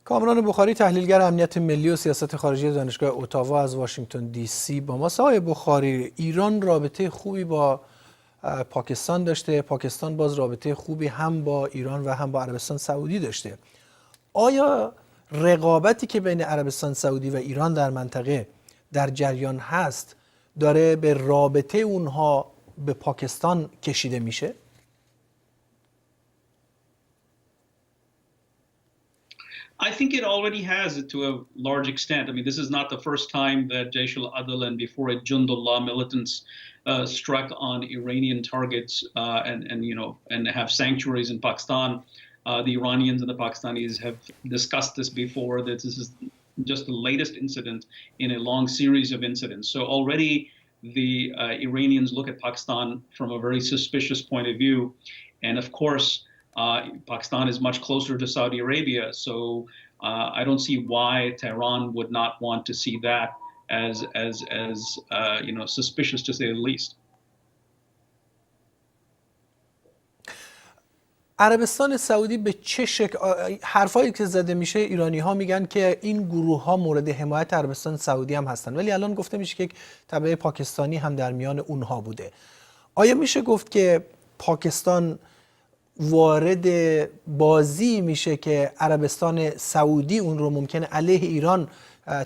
کامران بخاری، تحلیلگر امنیت ملی و سیاست خارجی دانشگاه اتاوا از واشنگتن دی سی با ما. آقای بخاری، ایران رابطه خوبی با پاکستان داشته، پاکستان باز رابطه خوبی هم با ایران و هم با عربستان سعودی داشته. آیا رقابتی که بین عربستان سعودی و ایران در منطقه در جریان هست داره به رابطه اونها به پاکستان کشیده میشه؟ I think it already has to a large extent. I mean, this is not the first time that Jaish al-Adl and before it Jundullah militants struck on Iranian targets and have sanctuaries in Pakistan. The Iranians and the Pakistanis have discussed this before, that this is just the latest incident in a long series of incidents. So already the Iranians look at Pakistan from a very suspicious point of view. And of course, Pakistan is much closer to Saudi Arabia, so I don't see why Tehran would not want to see that as suspicious, to say the least. عربستان سعودی به چه شکل، حرفایی که زده میشه ایرانی ها میگن که این گروه ها مورد حمایت عربستان سعودی هم هستن، ولی الان گفته میشه که یک تبع پاکستانی هم در میان اونها بوده. آیا میشه گفت که پاکستان وارد بازی میشه که عربستان سعودی اون رو ممکنه علیه ایران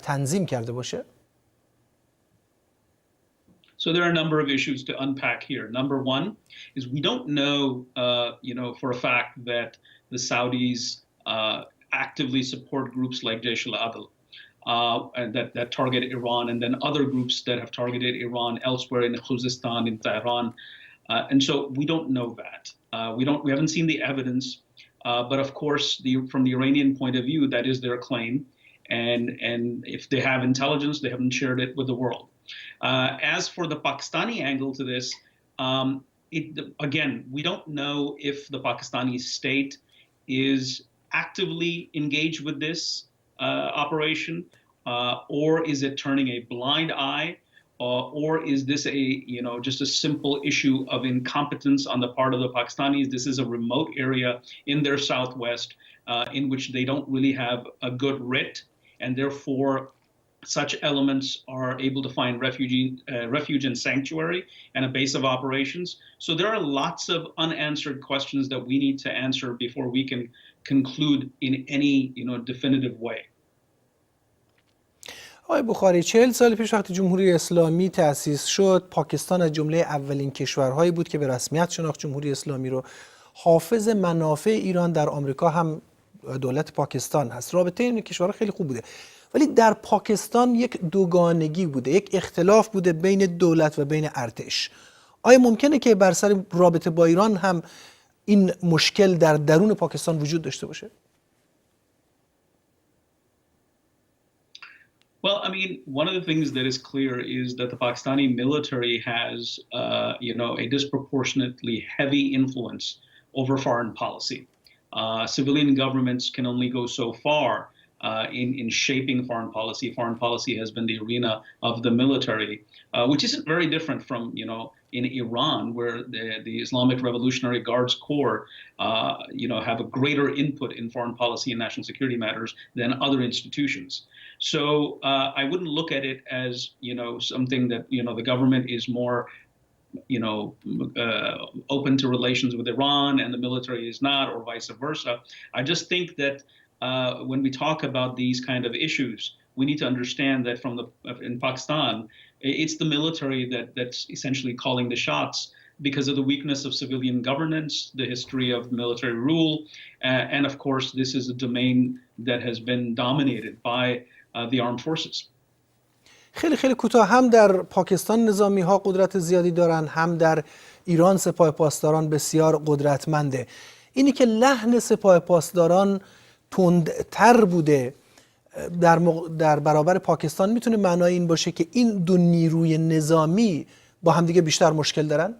تنظیم کرده باشه؟ So there are a number of issues to unpack here. Number one is we don't know, for a fact that the Saudis actively support groups like Jaish al-Adl and that target Iran, and then other groups that have targeted Iran elsewhere in Khuzestan, in Tehran. And so we don't know that. We haven't seen the evidence, but of course, from the Iranian point of view, that is their claim. And if they have intelligence, they haven't shared it with the world. As for the Pakistani angle to this, again, we don't know if the Pakistani state is actively engaged with this operation, or is it turning a blind eye? Or is this just a simple issue of incompetence on the part of the Pakistanis? This is a remote area in their southwest in which they don't really have a good writ, and therefore such elements are able to find refuge and sanctuary and a base of operations. So there are lots of unanswered questions that we need to answer before we can conclude in any definitive way. آقای بخاری، 40 سال پیش وقتی جمهوری اسلامی تأسیس شد، پاکستان از جمله اولین کشورهایی بود که به رسمیت شناخت جمهوری اسلامی رو. حافظ منافع ایران در آمریکا هم دولت پاکستان هست. رابطه این کشورها خیلی خوب بوده، ولی در پاکستان یک دوگانگی بوده، یک اختلاف بوده بین دولت و بین ارتش. آیا ممکنه که بر سر رابطه با ایران هم این مشکل در درون پاکستان وجود داشته باشه؟ Well, I mean, one of the things that is clear is that the Pakistani military has, a disproportionately heavy influence over foreign policy. Civilian governments can only go so far in shaping foreign policy. Foreign policy has been the arena of the military, which isn't very different from, in Iran, where the Islamic Revolutionary Guards Corps, have a greater input in foreign policy and national security matters than other institutions. So I wouldn't look at it as, something that, the government is more, open to relations with Iran and the military is not, or vice versa. I just think that when we talk about these kind of issues, we need to understand that in Pakistan, it's the military that's essentially calling the shots because of the weakness of civilian governance, the history of military rule, and of course, this is a domain that has been dominated by the armed forces. خیلی کوتاه، هم در پاکستان نظامی ها قدرت زیادی دارن، هم در ایران سپاه پاسداران بسیار قدرتمنده. اینی که لحن سپاه پاسداران تندتر بوده در برابر پاکستان میتونه معنای این باشه که این دو نیروی نظامی با همدیگه بیشتر مشکل دارن؟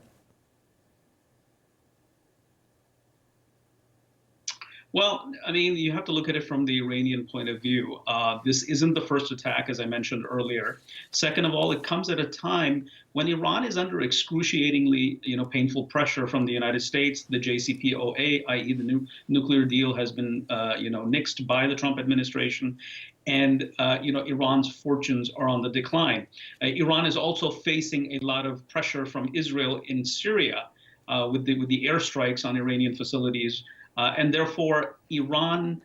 Well, I mean, you have to look at it from the Iranian point of view. This isn't the first attack, as I mentioned earlier. Second of all, it comes at a time when Iran is under excruciatingly, painful pressure from the United States. The JCPOA, i.e., the nuclear deal, has been, nixed by the Trump administration, and Iran's fortunes are on the decline. Iran is also facing a lot of pressure from Israel in Syria with the airstrikes on Iranian facilities. And therefore, Iran,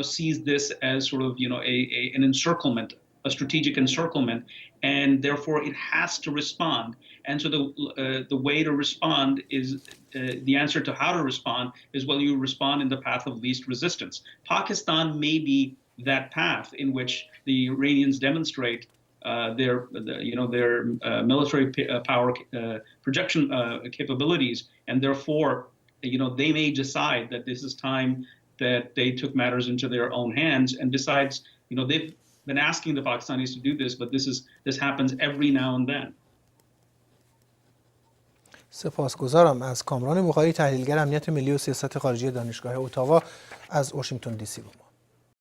sees this as sort of, an encirclement, a strategic encirclement, and therefore it has to respond. And so the way to respond is the answer to how to respond is, well, you respond in the path of least resistance. Pakistan may be that path in which the Iranians demonstrate their military power projection capabilities, and therefore, they may decide that this is time that they took matters into their own hands. And besides, they've been asking the Pakistanis to do this, but this happens every now and then. سپاسگزارم از کامران بخاری، تحلیلگر امنیت ملی و سیاست خارجی دانشگاه اتاوا از واشنگتن دی سی.